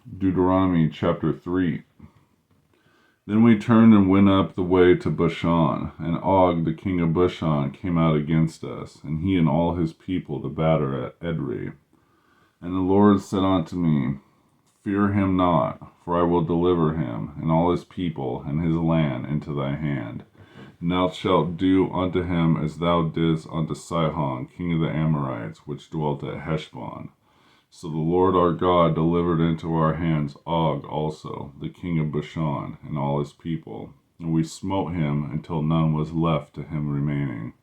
Deuteronomy chapter 3. Then we turned and went up the way to Bashan, and Og the king of Bashan came out against us, and he and all his people to battle at Edrei. And the Lord said unto me, Fear him not, for I will deliver him, and all his people, and his land into thy hand. And thou shalt do unto him as thou didst unto Sihon king of the Amorites, which dwelt at Heshbon. So the Lord our God delivered into our hands Og also, the king of Bashan, and all his people. And we smote him until none was left to him remaining.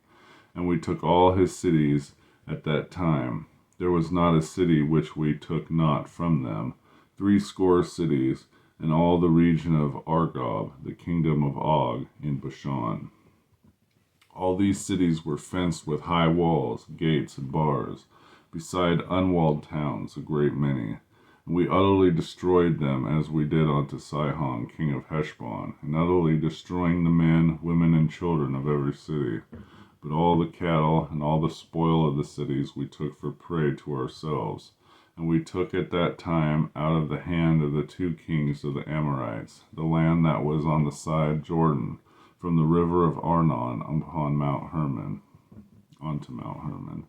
And we took all his cities at that time. There was not a city which we took not from them, 80 cities, and all the region of Argob, the kingdom of Og, in Bashan. All these cities were fenced with high walls, gates, and bars, beside unwalled towns, a great many. And we utterly destroyed them, as we did unto Sihon king of Heshbon, and utterly destroying the men, women, and children of every city. But all the cattle and all the spoil of the cities we took for prey to ourselves. And we took at that time out of the hand of the 2 kings of the Amorites the land that was on the side Jordan, from the river of Arnon upon Mount Hermon, unto Mount Hermon,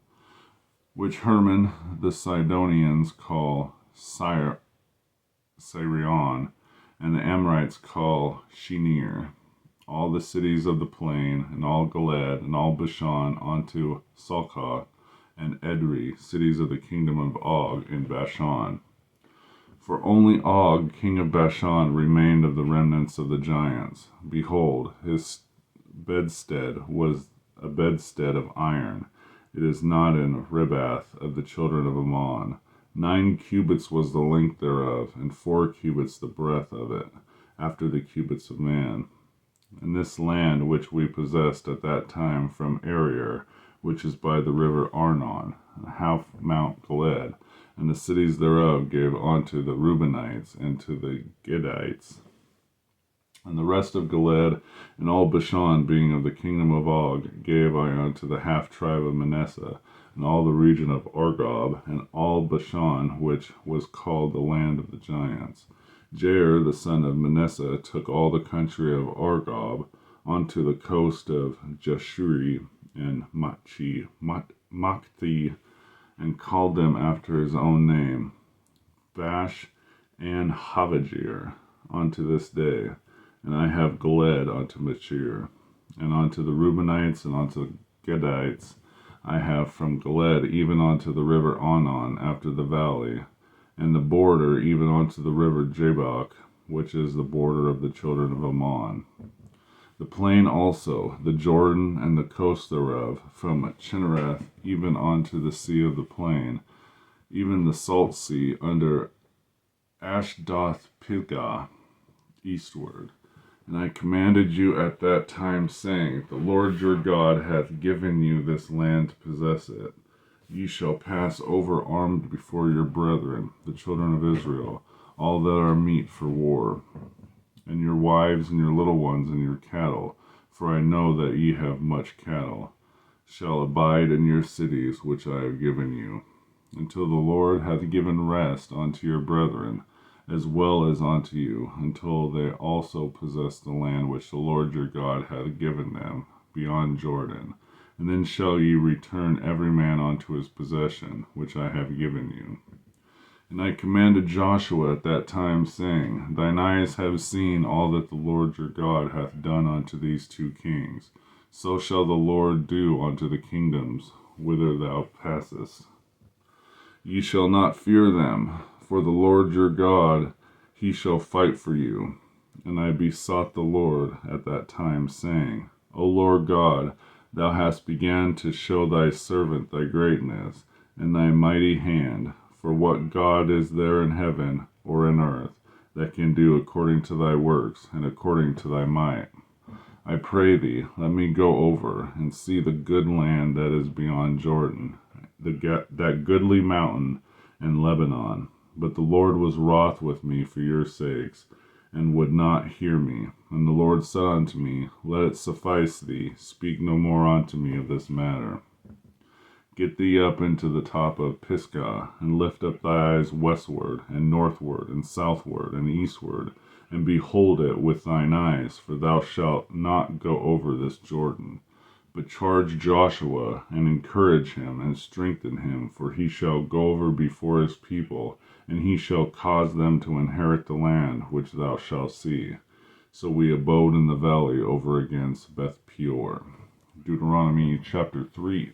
which Hermon the Sidonians call Sirion, and the Amorites call Shinir. All the cities of the plain, and all Gilead, and all Bashan, unto Salcah, and Edrei, cities of the kingdom of Og in Bashan. For only Og, king of Bashan, remained of the remnants of the giants. Behold, his bedstead was a bedstead of iron. It is not in Ribath of the children of Ammon. 9 cubits was the length thereof, and 4 cubits the breadth of it, after the cubits of man. And this land which we possessed at that time from Arier, which is by the river Arnon, half Mount Gilead, and the cities thereof gave unto the Reubenites and to the Gadites. And the rest of Gilead and all Bashan, being of the kingdom of Og, gave I unto the half tribe of Manasseh, and all the region of Argob, and all Bashan, which was called the land of the giants. Jair, the son of Manasseh, took all the country of Argob unto the coast of Jeshuri and Machthi, and called them after his own name, Bash and Havajir, unto this day. And I have Gilead unto Machir, and unto the Reubenites and unto the Gadites I have from Gilead even unto the river Arnon after the valley, and the border even unto the river Jabbok, which is the border of the children of Ammon. The plain also, the Jordan and the coast thereof, from Chinnereth even unto the sea of the plain, even the salt sea under Ashdoth-Pilgah, eastward. And I commanded you at that time, saying, The Lord your God hath given you this land to possess it. Ye shall pass over armed before your brethren, the children of Israel, all that are meet for war, and your wives and your little ones and your cattle, for I know that ye have much cattle, shall abide in your cities which I have given you, until the Lord hath given rest unto your brethren, as well as unto you, until they also possess the land which the Lord your God hath given them beyond Jordan. And then shall ye return every man unto his possession, which I have given you. And I commanded Joshua at that time, saying, Thine eyes have seen all that the Lord your God hath done unto these 2 kings. So shall the Lord do unto the kingdoms whither thou passest. Ye shall not fear them, for the Lord your God, he shall fight for you. And I besought the Lord at that time, saying, O Lord God, thou hast begun to show thy servant thy greatness, and thy mighty hand. For what God is there in heaven or in earth that can do according to thy works and according to thy might? I pray thee, let me go over and see the good land that is beyond Jordan, that goodly mountain and Lebanon. But the Lord was wroth with me for your sakes, and would not hear me. And the Lord said unto me, Let it suffice thee, speak no more unto me of this matter. Get thee up into the top of Pisgah, and lift up thy eyes westward, and northward, and southward, and eastward, and behold it with thine eyes, for thou shalt not go over this Jordan. But charge Joshua, and encourage him, and strengthen him, for he shall go over before his people, and he shall cause them to inherit the land which thou shalt see. So we abode in the valley over against Beth Peor. Deuteronomy chapter 3.